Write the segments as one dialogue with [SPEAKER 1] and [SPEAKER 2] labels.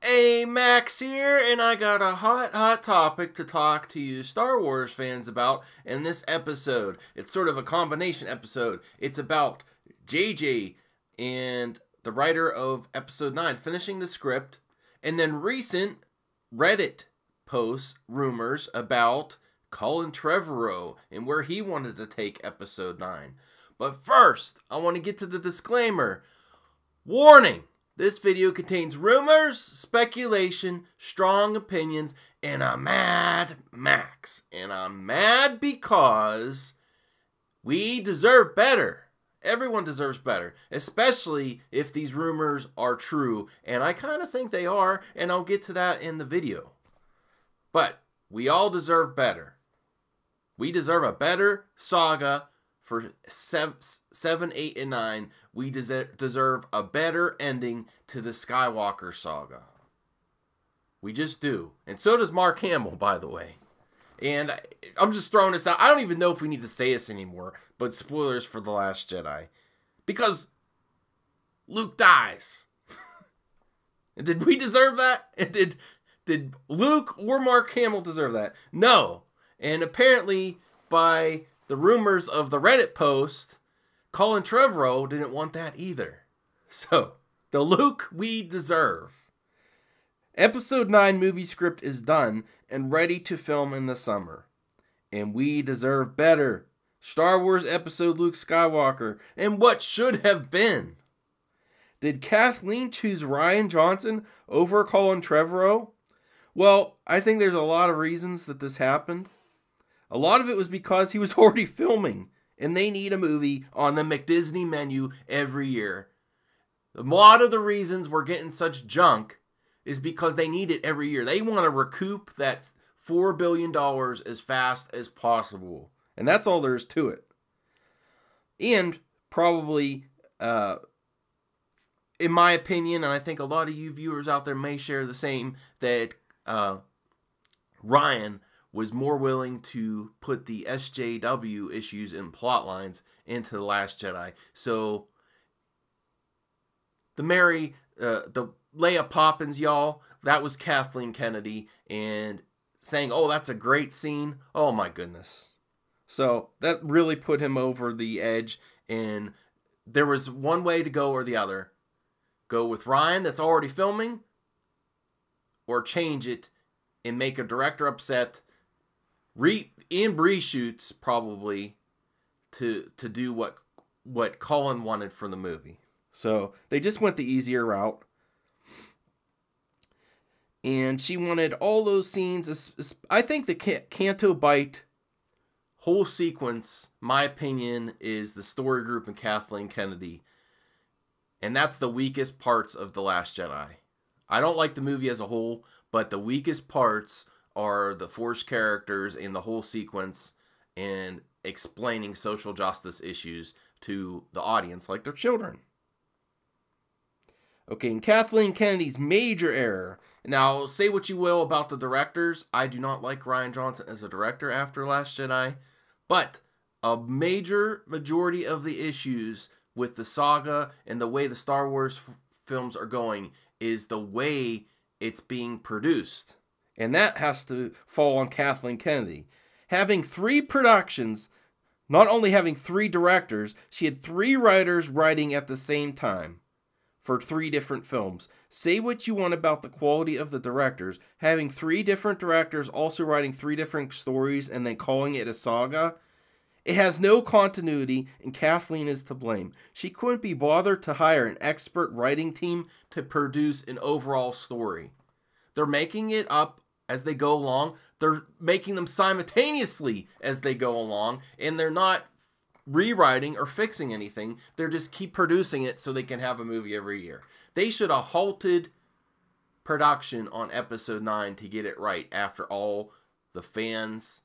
[SPEAKER 1] Hey, Max here, and I got a hot topic to talk to you Star Wars fans about in this episode. It's sort of a combination episode. It's about JJ and the writer of Episode 9 finishing the script, and then recent Reddit posts, rumors about Colin Trevorrow and where he wanted to take Episode 9. But first, I want to get to the disclaimer. Warning! This video contains rumors, speculation, strong opinions, and a mad Max. And I'm mad because we deserve better. Everyone deserves better, especially if these rumors are true. And I kind of think they are, and I'll get to that in the video. But we all deserve better. We deserve a better saga. For 7, 8, and 9, we deserve a better ending to the Skywalker saga. We just do. And so does Mark Hamill, by the way. And I'm just throwing this out. I don't even know if we need to say this anymore, but spoilers for The Last Jedi. Because Luke dies. And did we deserve that? And did Luke or Mark Hamill deserve that? No. And apparently, by the rumors of the Reddit post, Colin Trevorrow didn't want that either. So, the Luke we deserve. Episode 9 movie script is done and ready to film in the summer. And we deserve better. Star Wars episode Luke Skywalker and what should have been. Did Kathleen choose Rian Johnson over Colin Trevorrow? Well, I think there's a lot of reasons that this happened. A lot of it was because he was already filming, and they need a movie on the McDisney menu every year. A lot of the reasons we're getting such junk is because they need it every year. They want to recoup that $4 billion as fast as possible. And that's all there is to it. And probably, in my opinion, and I think a lot of you viewers out there may share the same, that Rian was more willing to put the SJW issues and plot lines into The Last Jedi. So, the Leia Poppins, y'all, that was Kathleen Kennedy, and saying, oh, that's a great scene. Oh, my goodness. So, that really put him over the edge, and there was one way to go or the other. Go with Rian, that's already filming, or change it and make a director upset, and reshoots probably to do what Colin wanted for the movie. So they just went the easier route. And she wanted all those scenes. I think the Canto Bight whole sequence, my opinion, is the story group and Kathleen Kennedy. And that's the weakest parts of The Last Jedi. I don't like the movie as a whole, but the weakest parts are the Force characters in the whole sequence and explaining social justice issues to the audience like they're children. Okay, and Kathleen Kennedy's major error. Now, say what you will about the directors. I do not like Rian Johnson as a director after Last Jedi. But a majority of the issues with the saga and the way the Star Wars films are going is the way it's being produced. And that has to fall on Kathleen Kennedy. Having 3 productions, not only having 3 directors, she had 3 writers writing at the same time for 3 different films. Say what you want about the quality of the directors. Having 3 different directors also writing 3 different stories and then calling it a saga, it has no continuity, and Kathleen is to blame. She couldn't be bothered to hire an expert writing team to produce an overall story. They're making it up as they go along. They're making them simultaneously as they go along, and they're not rewriting or fixing anything. They're just keep producing it so they can have a movie every year. They should have halted production on Episode 9 to get it right after all the fans'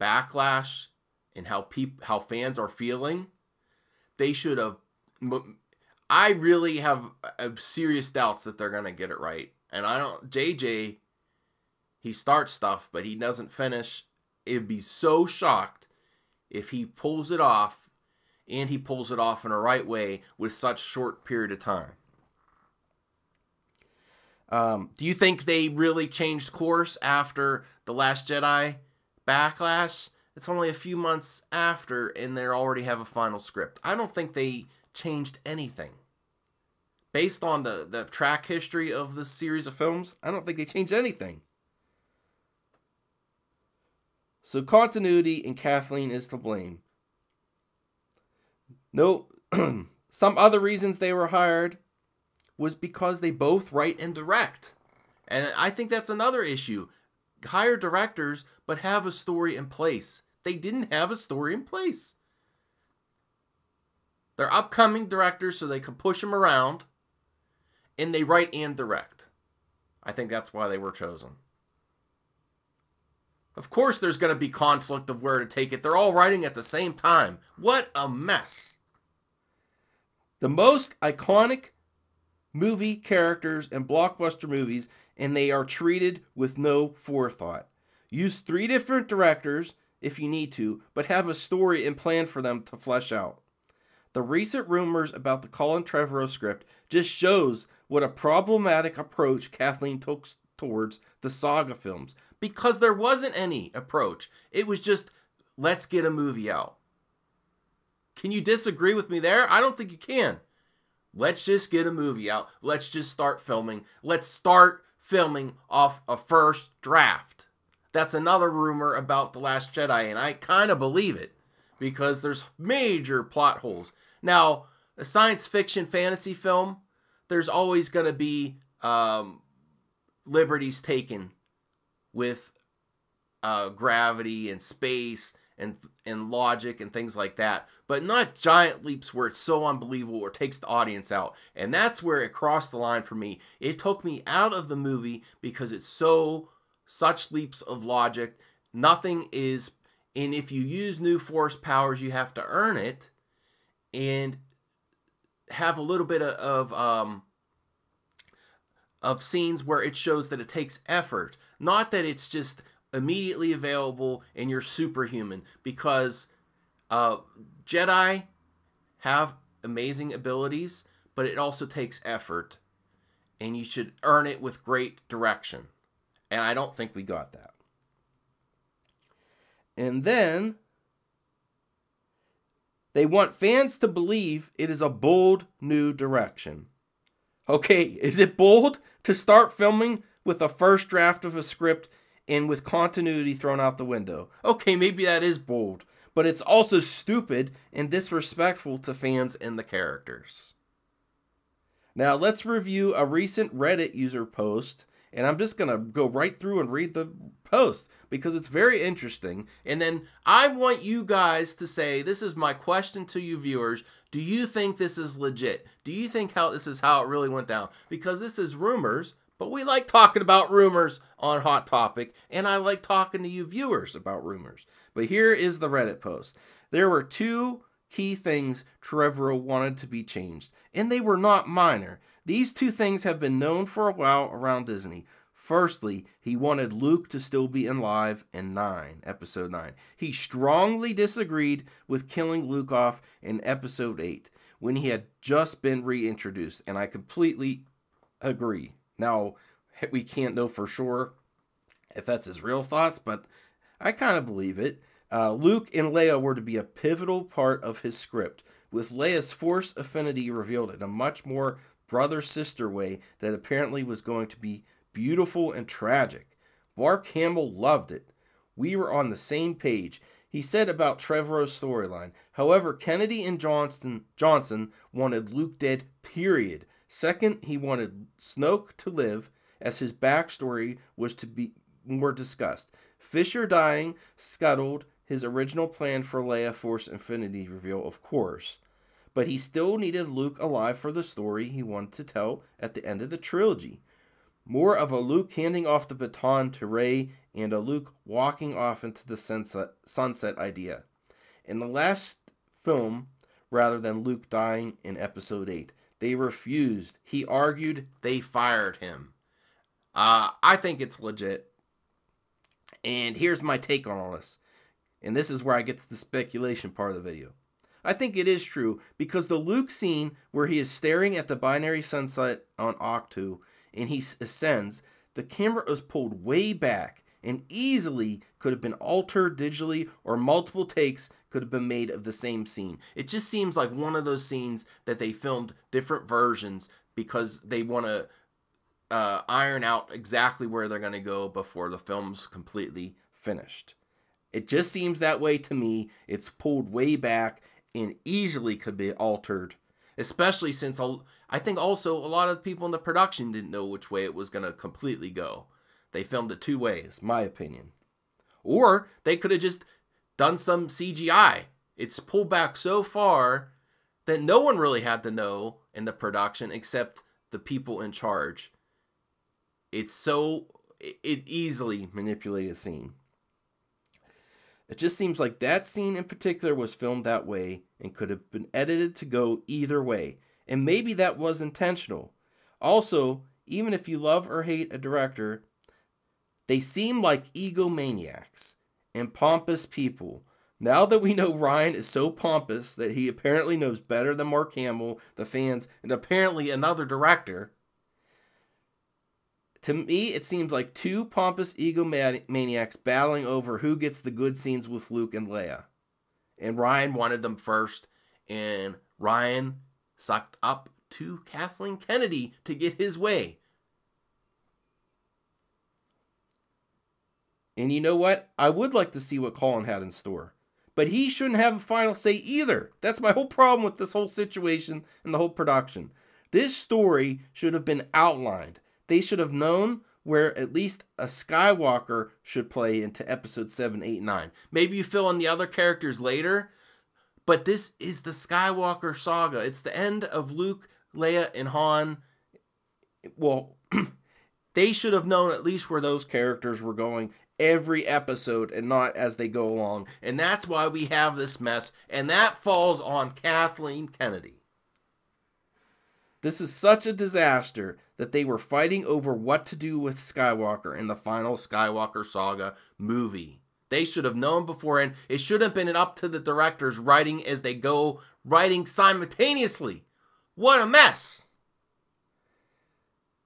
[SPEAKER 1] backlash and how fans are feeling. They should have. I really have serious doubts that they're going to get it right. And I don't. JJ, he starts stuff, but he doesn't finish. It'd be so shocked if he pulls it off, and he pulls it off in a right way with such short period of time. Do you think they really changed course after The Last Jedi Backlash? It's only a few months after, and they already have a final script. I don't think they changed anything. Based on the track history of this series of films, I don't think they changed anything. So continuity and Kathleen is to blame. No, some other reasons they were hired was because they both write and direct. And I think that's another issue. Hire directors, but have a story in place. They didn't have a story in place. They're upcoming directors, so they can push them around. And they write and direct. I think that's why they were chosen. Of course there's going to be conflict of where to take it. They're all writing at the same time. What a mess. The most iconic movie characters in blockbuster movies, and they are treated with no forethought. Use 3 different directors if you need to, but have a story and plan for them to flesh out. The recent rumors about the Colin Trevorrow script just shows what a problematic approach Kathleen took towards the saga films, because there wasn't any approach. It was just, let's get a movie out. Can you disagree with me there? I don't think you can. Let's just get a movie out. Let's just start filming. Let's start filming off a first draft. That's another rumor about The Last Jedi, and I kind of believe it, because there's major plot holes. Now, a science fiction fantasy film, there's always going to be liberties taken with gravity and space and logic and things like that, but not giant leaps where it's so unbelievable or takes the audience out. And that's where it crossed the line for me. It took me out of the movie because it's such leaps of logic. Nothing is, and if you use new force powers, you have to earn it and have a little bit of scenes where it shows that it takes effort, not that it's just immediately available and you're superhuman, because Jedi have amazing abilities, but it also takes effort, and you should earn it with great direction. And I don't think we got that. And then they want fans to believe it is a bold new direction. Okay, is it bold to start filming with a first draft of a script and with continuity thrown out the window? Okay, maybe that is bold, but it's also stupid and disrespectful to fans and the characters. Now, let's review a recent Reddit user post, and I'm just going to go right through and read the post because it's very interesting. And then I want you guys to say, this is my question to you viewers, do you think this is legit? Do you think this is how it really went down? Because this is rumors, but we like talking about rumors on Hot Topic, and I like talking to you viewers about rumors. But here is the Reddit post. There were 2 key things Trevorrow wanted to be changed, and they were not minor. These 2 things have been known for a while around Disney. Firstly, he wanted Luke to still be alive in episode 9. He strongly disagreed with killing Luke off in episode 8 when he had just been reintroduced, and I completely agree. Now, we can't know for sure if that's his real thoughts, but I kind of believe it. Luke and Leia were to be a pivotal part of his script, with Leia's Force affinity revealed in a much more brother-sister way that apparently was going to be beautiful and tragic. Mark Hamill loved it. We were on the same page. He said about Trevorrow's storyline. However, Kennedy and Johnson wanted Luke dead, period. Second, he wanted Snoke to live, as his backstory was to be more discussed. Fisher dying scuttled his original plan for Leia Force Infinity reveal, of course. But he still needed Luke alive for the story he wanted to tell at the end of the trilogy. More of a Luke handing off the baton to Rey and a Luke walking off into the sunset idea. In the last film, rather than Luke dying in episode 8. They refused. He argued. They fired him. I think it's legit. And here's my take on all this. And this is where I get to the speculation part of the video. I think it is true because the Luke scene where he is staring at the binary sunset on Octu and he ascends, the camera is pulled way back and easily could have been altered digitally, or multiple takes could have been made of the same scene. It just seems like one of those scenes that they filmed different versions because they want to iron out exactly where they're going to go before the film's completely finished. It just seems that way to me. It's pulled way back and easily could be altered, especially since I think also a lot of people in the production didn't know which way it was going to completely go. They filmed it two ways, my opinion. Or they could have just done some CGI. It's pulled back so far that no one really had to know in the production except the people in charge. It easily manipulated scene. It just seems like that scene in particular was filmed that way and could have been edited to go either way. And maybe that was intentional. Also, even if you love or hate a director, they seem like egomaniacs and pompous people. Now that we know Rian is so pompous that he apparently knows better than Mark Hamill, the fans, and apparently another director, to me it seems like two pompous egomaniacs battling over who gets the good scenes with Luke and Leia. And Rian wanted them first, and Rian sucked up to Kathleen Kennedy to get his way. And you know what? I would like to see what Colin had in store. But he shouldn't have a final say either. That's my whole problem with this whole situation and the whole production. This story should have been outlined. They should have known where at least a Skywalker should play into episode 7, 8, 9. Maybe you fill in the other characters later, but this is the Skywalker saga. It's the end of Luke, Leia, and Han. Well, they should have known at least where those characters were going every episode and not as they go along. And that's why we have this mess, and that falls on Kathleen Kennedy. This is such a disaster that they were fighting over what to do with Skywalker in the final Skywalker saga movie. They should have known beforehand. It should have been up to the directors writing as they go, writing simultaneously. What a mess!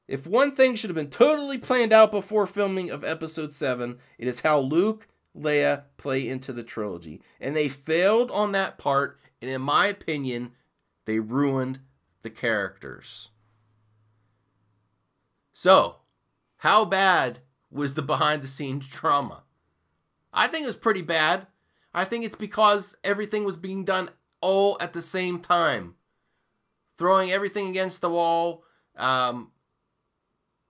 [SPEAKER 1] If one thing should have been totally planned out before filming of episode 7, it is how Luke, Leia play into the trilogy. And they failed on that part, and in my opinion, they ruined the characters. So, how bad was the behind-the-scenes drama? I think it was pretty bad. I think it's because everything was being done all at the same time. Throwing everything against the wall,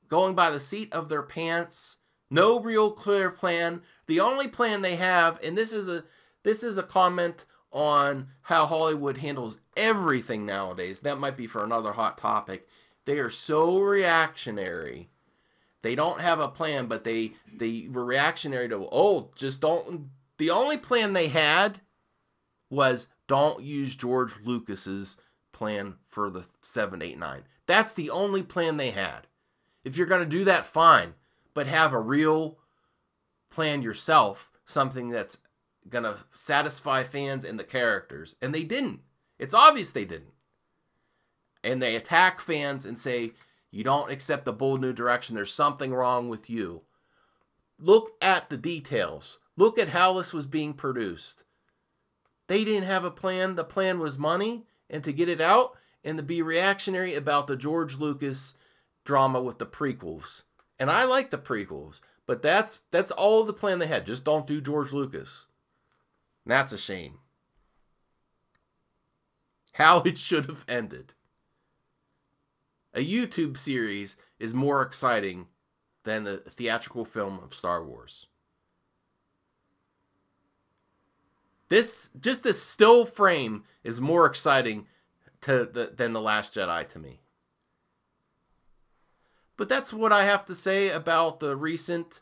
[SPEAKER 1] going by the seat of their pants, no real clear plan. The only plan they have, and this is a comment on how Hollywood handles everything nowadays. That might be for another hot topic. They are so reactionary. They don't have a plan, but they were reactionary to, just don't. The only plan they had was don't use George Lucas's plan for the 7, 8, 9. That's the only plan they had. If you're going to do that, fine. But have a real plan yourself. Something that's going to satisfy fans and the characters. And they didn't. It's obvious they didn't. And they attack fans and say, you don't accept the bold new direction. There's something wrong with you. Look at the details. Look at how this was being produced. They didn't have a plan. The plan was money and to get it out and to be reactionary about the George Lucas drama with the prequels. And I like the prequels, but that's all the plan they had. Just don't do George Lucas. And that's a shame. How it should have ended. A YouTube series is more exciting than the theatrical film of Star Wars. This still frame is more exciting than The Last Jedi to me. But that's what I have to say about the recent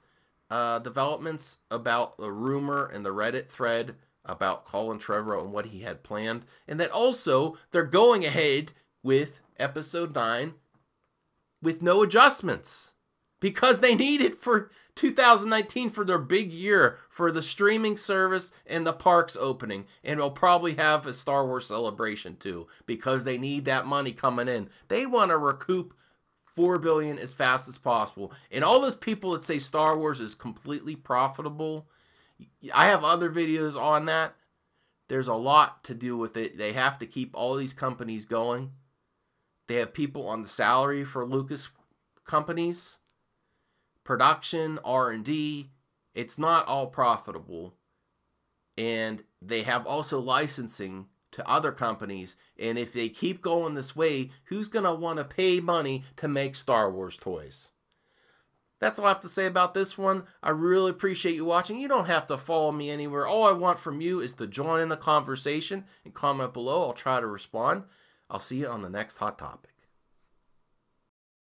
[SPEAKER 1] developments about the rumor and the Reddit thread about Colin Trevorrow and what he had planned. And that also they're going ahead with Episode 9 with no adjustments. Because they need it for 2019 for their big year, for the streaming service and the parks opening. And they'll probably have a Star Wars celebration too, because they need that money coming in. They want to recoup $4 billion as fast as possible. And all those people that say Star Wars is completely profitable, I have other videos on that. There's a lot to do with it. They have to keep all these companies going. They have people on the salary for Lucas companies, production, R&D. It's not all profitable. And they have also licensing to other companies. And if they keep going this way, who's going to want to pay money to make Star Wars toys? That's all I have to say about this one. I really appreciate you watching. You don't have to follow me anywhere. All I want from you is to join in the conversation and comment below. I'll try to respond. I'll see you on the next Hot Topic.